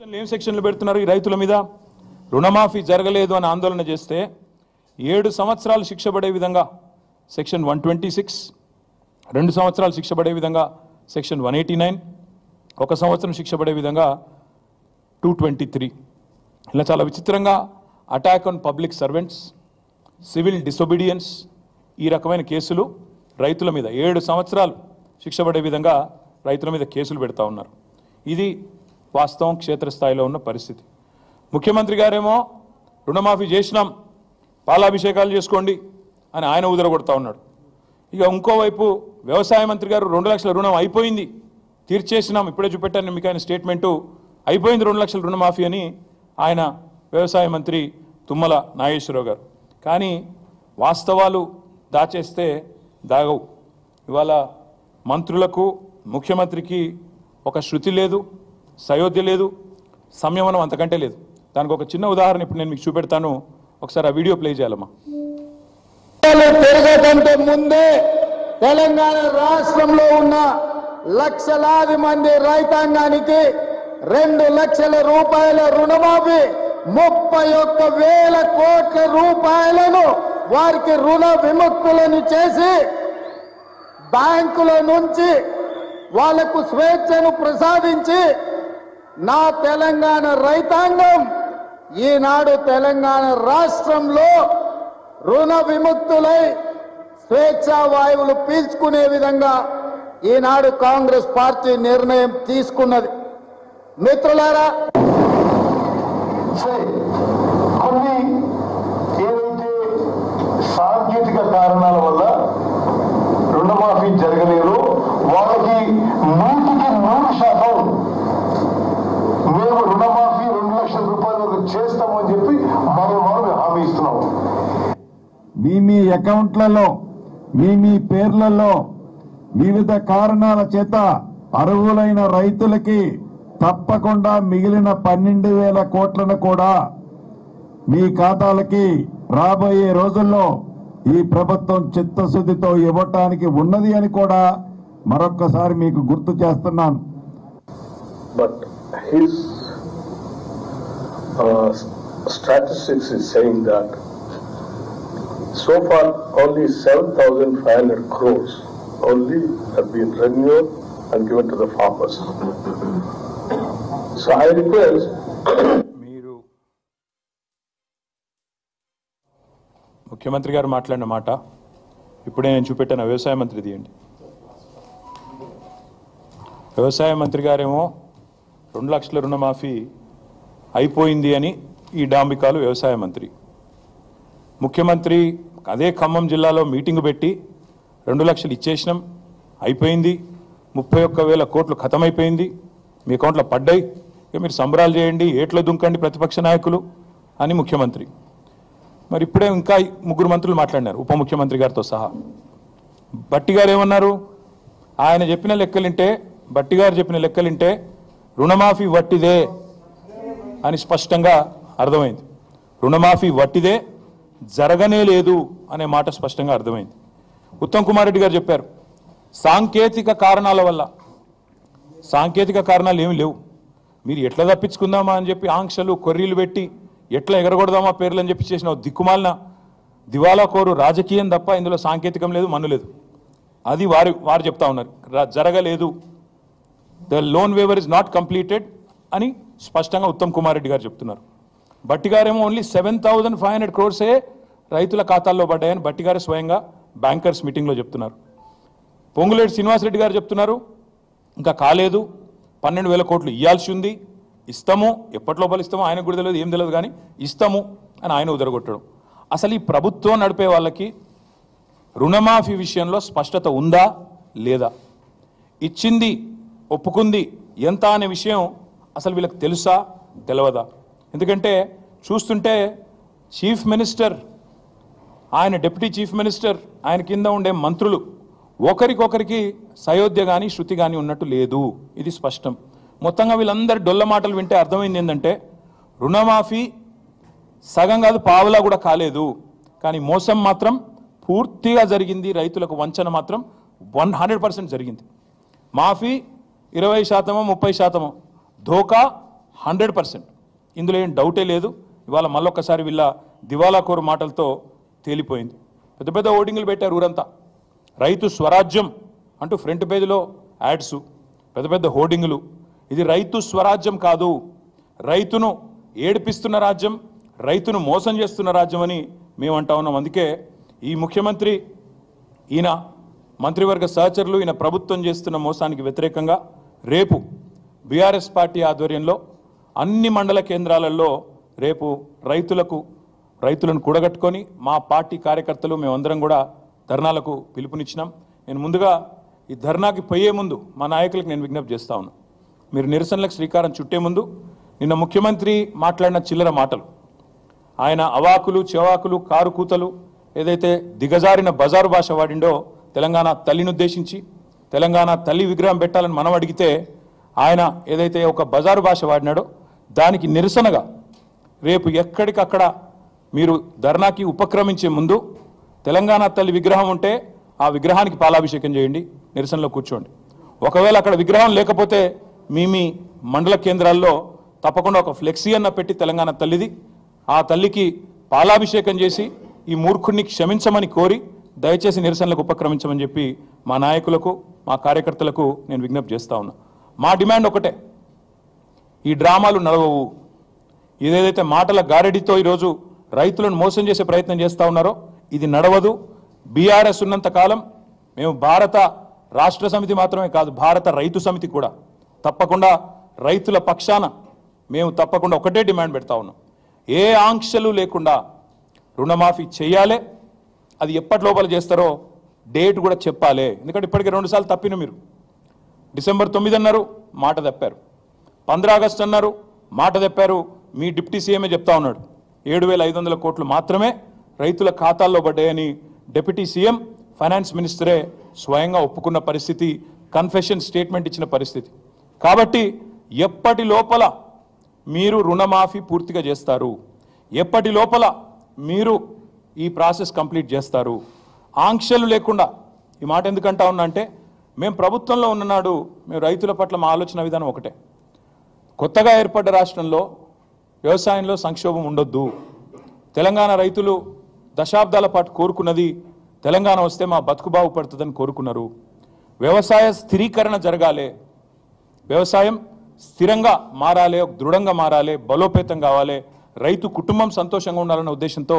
ఏం సెక్షన్లు పెడుతున్నారు ఈ రైతుల మీద? రుణమాఫీ జరగలేదు అని ఆందోళన చేస్తే 7 సంవత్సరాలు శిక్ష పడే విధంగా సెక్షన్ 126, 2 సంవత్సరాలు శిక్ష పడే విధంగా సెక్షన్ 189, 1 సంవత్సరం శిక్ష పడే విధంగా 223. ఇలా చాలా విచిత్రంగా attack on public servants, civil disobedience, ఈ రకమైన కేసులు రైతుల మీద 7 సంవత్సరాలు శిక్ష పడే విధంగా రైతుల మీద కేసులు పెడతా ఉన్నారు. ఇది వాస్తవం, క్షేత్రస్థాయిలో ఉన్న పరిస్థితి. ముఖ్యమంత్రి గారేమో రుణమాఫీ చేసినాం, పాలాభిషేకాలు చేసుకోండి అని ఆయన ఉదరగొడతా ఉన్నాడు. ఇక ఇంకోవైపు వ్యవసాయ మంత్రి గారు 2 లక్షల రుణం అయిపోయింది, తీర్చేసినాం, ఇప్పుడే చూపెట్టాను మీకు ఆయన స్టేట్మెంటు, అయిపోయింది 2 లక్షల రుణమాఫీ అని ఆయన వ్యవసాయ మంత్రి తుమ్మల నాగేశ్వరరావు గారు. కానీ వాస్తవాలు దాచేస్తే దాగవు. ఇవాళ మంత్రులకు ముఖ్యమంత్రికి ఒక శృతి లేదు, సయోధ్య లేదు, సంయమనం అంతకంటే లేదు. దానికి ఒక చిన్న ఉదాహరణ ఇప్పుడు నేను మీకు చూపెడతాను, ఒకసారి ఆ వీడియో ప్లే చేయాలమ్మా. పెరగకంటే ముందే తెలంగాణ రాష్ట్రంలో ఉన్న లక్షలాది మంది రైతాంగానికి 2 లక్షల రూపాయల రుణమాఫీ, 31,000 కోట్ల రూపాయలను వారికి రుణ విముక్తులను చేసి బ్యాంకుల నుంచి వాళ్లకు స్వేచ్ఛను ప్రసాదించి నా తెలంగాణ రైతాంగం ఈనాడు తెలంగాణ రాష్ట్రంలో రుణ విముక్తులై స్వేచ్ఛా వాయువులు పీల్చుకునే విధంగా ఈనాడు కాంగ్రెస్ పార్టీ నిర్ణయం తీసుకున్నది. మిత్రులారా, కొన్ని ఏదైతే సాంకేతిక కారణాల వల్ల రుణమాఫీ జరగలేదు, వాళ్ళకి 100% మేము రుణమాఫీ 2 లక్షల రూపాయల వరకు చేస్తామని చెప్పి మనం హామీ ఇస్తున్నాం. మీ అకౌంట్లలో మీ పేర్లలో వివిధ కారణాల చేత అర్హులైన రైతులకి తప్పకుండా మిగిలిన 12,000 కోట్లను కూడా మీ ఖాతాలకి రాబోయే రోజుల్లో ఈ ప్రభుత్వం చిత్తశుద్ధితో ఇవ్వటానికి ఉన్నది అని కూడా మరొక్కసారి మీకు గుర్తు చేస్తున్నాను. But his statistics is saying that so far only 7,500 crores only have been renewed and given to the farmers. So I request మీరు ముఖ్యమంత్రి గారు మాట్లాడిన మాట ఇప్పుడే నేను చూపెట్టాను, వ్యవసాయ మంత్రి తీయండి. వ్యవసాయ మంత్రి గారేమో 2 లక్షల రుణమాఫీ అయిపోయింది అని ఈ డాంబికాలు వ్యవసాయ మంత్రి. ముఖ్యమంత్రి అదే ఖమ్మం జిల్లాలో మీటింగ్ పెట్టి 2 లక్షలు ఇచ్చేసినాం, అయిపోయింది, 31,000 కోట్లు ఖతమైపోయింది, మీ అకౌంట్లో పడ్డాయి, ఇక మీరు సంబరాలు చేయండి, ఏట్లో దుంకండి ప్రతిపక్ష నాయకులు అని ముఖ్యమంత్రి. మరి ఇప్పుడే ఇంకా 3 మంత్రులు మాట్లాడినారు, ఉప ముఖ్యమంత్రి గారితో సహా. బట్టి గారు ఏమన్నారు? ఆయన చెప్పిన లెక్కలింటే, బట్టి గారు చెప్పిన లెక్కలింటే రుణమాఫీ వట్టిదే అని స్పష్టంగా అర్థమైంది. రుణమాఫీ వట్టిదే, జరగనే లేదు అనే మాట స్పష్టంగా అర్థమైంది. ఉత్తమ్ కుమార్ రెడ్డి గారు చెప్పారు సాంకేతిక కారణాల వల్ల. సాంకేతిక కారణాలు ఏమి లేవు, మీరు ఎట్లా తప్పించుకుందామా అని చెప్పి ఆంక్షలు కొర్రీలు పెట్టి ఎట్లా ఎగరగొడదామా పేర్లు అని చెప్పి చేసిన దిక్కుమాలిన దివాలా కోరు రాజకీయం తప్ప ఇందులో సాంకేతికం లేదు, మన్ను లేదు. అది వారు చెప్తా ఉన్నారు, జరగలేదు, the loan waiver is not completed అని స్పష్టంగా ఉత్తమ్ కుమార్ రెడ్డి గారు చెప్తున్నారు. బట్టి గారేమో ఓన్లీ 7,500 క్రోర్సే రైతుల ఖాతాల్లో పడ్డాయని బట్టి గారు స్వయంగా బ్యాంకర్స్ మీటింగ్లో చెప్తున్నారు. పొంగులేటి శ్రీనివాసరెడ్డి గారు చెప్తున్నారు ఇంకా కాలేదు, 12,000 కోట్లు ఇవ్వాల్సి ఉంది, ఇస్తాము, ఎప్పటి లోపల ఇస్తామో ఆయనకు కూడా తెలియదు, ఏం తెలియదు, కానీ ఇస్తాము అని ఆయన ఉదరగొట్టడం. అసలు ఈ ప్రభుత్వం నడిపే వాళ్ళకి రుణమాఫీ విషయంలో స్పష్టత ఉందా లేదా? ఇచ్చింది, ఒప్పుకుంది ఎంత అనే విషయం అసలు వీళ్ళకి తెలుసా తెలియదా? ఎందుకంటే చూస్తుంటే చీఫ్ మినిస్టర్, ఆయన డిప్యూటీ చీఫ్ మినిస్టర్, ఆయన కింద ఉండే మంత్రులు ఒకరికొకరికి సయోధ్య కానీ శృతి కానీ ఉన్నట్టు లేదు, ఇది స్పష్టం. మొత్తంగా వీళ్ళందరి డొల్ల మాటలు వింటే అర్థమైంది ఏంటంటే రుణమాఫీ సగం కాదు పావులా కూడా కాలేదు, కానీ మోసం మాత్రం పూర్తిగా జరిగింది, రైతులకు వంచన మాత్రం 100% జరిగింది. మాఫీ 20%, 30%, ధోకా 100%. ఇందులో ఏం డౌటే లేదు. ఇవాళ మళ్ళొక్కసారి వీళ్ళ దివాలాకోరు మాటలతో తేలిపోయింది. పెద్ద పెద్ద ఓటింగ్లు పెట్టారు ఊరంతా. రైతు స్వరాజ్యం అంటూ ఫ్రంట్ పేజీలో యాడ్స్, పెద్ద పెద్ద హోర్డింగులు. ఇది రైతు స్వరాజ్యం కాదు, రైతును ఏడిపిస్తున్న రాజ్యం, రైతును మోసం చేస్తున్న రాజ్యం అని మేము అంటా ఉన్నాం. అందుకే ఈ ముఖ్యమంత్రి, ఈయన మంత్రివర్గ సహచరులు, ఈయన ప్రభుత్వం చేస్తున్న మోసానికి వ్యతిరేకంగా రేపు బీఆర్ఎస్ పార్టీ ఆధ్వర్యంలో అన్ని మండల కేంద్రాలలో రేపు రైతులను కూడగట్టుకొని మా పార్టీ కార్యకర్తలు మేమందరం కూడా ధర్నాలకు పిలుపునిచ్చినాం. నేను ముందుగా ఈ ధర్నాకి పోయే ముందు మా నాయకులకు నేను విజ్ఞప్తి చేస్తా ఉన్నాను. మీరు నిరసనలకు శ్రీకారం చుట్టే ముందు నిన్న ముఖ్యమంత్రి మాట్లాడిన చిల్లర మాటలు, ఆయన అవాకులు చెవాకులు కారు కూతలు ఏదైతే దిగజారిన బజారు భాష వాడిండో తెలంగాణ తల్లిని ఉద్దేశించి, తెలంగాణ తల్లి విగ్రహం పెట్టాలని మనం అడిగితే ఆయన ఏదైతే ఒక బజారు భాష వాడినాడో దానికి నిరసనగా రేపు ఎక్కడికక్కడ మీరు ధర్నాకి ఉపక్రమించే ముందు తెలంగాణ తల్లి విగ్రహం ఉంటే ఆ విగ్రహానికి పాలాభిషేకం చేయండి, నిరసనలో కూర్చోండి. ఒకవేళ అక్కడ విగ్రహం లేకపోతే మీ మండల కేంద్రాల్లో తప్పకుండా ఒక ఫ్లెక్సీ అన్న పెట్టి తెలంగాణ తల్లిది, ఆ తల్లికి పాలాభిషేకం చేసి ఈ మూర్ఖుడిని క్షమించమని కోరి దయచేసి నిరసనలకు ఉపక్రమించమని చెప్పి మా నాయకులకు మా కార్యకర్తలకు నేను విజ్ఞప్తి చేస్తా ఉన్నా. మా డిమాండ్ ఒకటే, ఈ డ్రామాలు నడవవు. ఇదేదైతే మాటల గారడితో ఈరోజు రైతులను మోసం చేసే ప్రయత్నం చేస్తూ ఉన్నారో ఇది నడవదు. బీఆర్ఎస్ ఉన్నంత కాలం మేము భారత రాష్ట్ర సమితి మాత్రమే కాదు, భారత రైతు సమితి కూడా తప్పకుండా రైతుల పక్షాన మేము తప్పకుండా ఒకటే డిమాండ్ పెడతా ఉన్నాం. ఏ ఆంక్షలు లేకుండా రుణమాఫీ చేయాలి. అది ఎప్పటి లోపల చేస్తారో డేట్ కూడా చెప్పాలి. ఎందుకంటే ఇప్పటికే 2 సార్లు తప్పిన మీరు. డిసెంబర్ 9 అన్నారు, మాట తప్పారు. 15 ఆగస్టు అన్నారు, మాట తప్పారు. మీ డిప్యూటీ సీఎంఏ చెప్తా ఉన్నాడు 7,500 కోట్లు మాత్రమే రైతుల ఖాతాల్లో పడ్డాయని. డిప్యూటీ సీఎం ఫైనాన్స్ మినిస్టరే స్వయంగా ఒప్పుకున్న పరిస్థితి, కన్ఫెషన్ స్టేట్మెంట్ ఇచ్చిన పరిస్థితి. కాబట్టి ఎప్పటి లోపల మీరు రుణమాఫీ పూర్తిగా చేస్తారు, ఎప్పటి లోపల మీరు ఈ ప్రాసెస్ కంప్లీట్ చేస్తారు, ఆంక్షలు లేకుండా. ఈ మాట ఎందుకంటా ఉన్నా అంటే మేము ప్రభుత్వంలో ఉన్ననాడు మేము రైతుల పట్ల మా ఆలోచన విధానం ఒకటే, కొత్తగా ఏర్పడ్డ రాష్ట్రంలో వ్యవసాయంలో సంక్షోభం ఉండొద్దు. తెలంగాణ రైతులు దశాబ్దాల పాటు కోరుకున్నది తెలంగాణ వస్తే మా బతుకు బాగుపడుతుందని కోరుకున్నారు. వ్యవసాయ స్థిరీకరణ జరగాలి, వ్యవసాయం స్థిరంగా మారాలి, దృఢంగా మారాలి, బలోపేతం కావాలి, రైతు కుటుంబం సంతోషంగా ఉండాలన్న ఉద్దేశంతో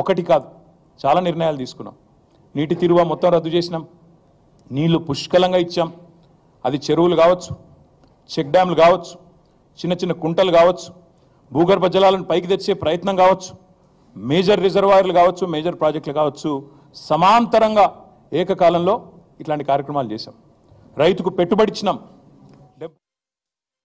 ఒకటి కాదు చాలా నిర్ణయాలు తీసుకున్నాం. నీటి తీరువ మొత్తం రద్దు చేసినాం, నీళ్లు పుష్కలంగా ఇచ్చాం. అది చెరువులు కావచ్చు, చెక్ డ్యామ్లు కావచ్చు, చిన్న చిన్న కుంటలు కావచ్చు, భూగర్భ జలాలను పైకి తెచ్చే ప్రయత్నం కావచ్చు, మేజర్ రిజర్వాయర్లు కావచ్చు, మేజర్ ప్రాజెక్టులు కావచ్చు, సమాంతరంగా ఏకకాలంలో ఇట్లాంటి కార్యక్రమాలు చేశాం. రైతుకు పెట్టుబడి ఇచ్చినాం.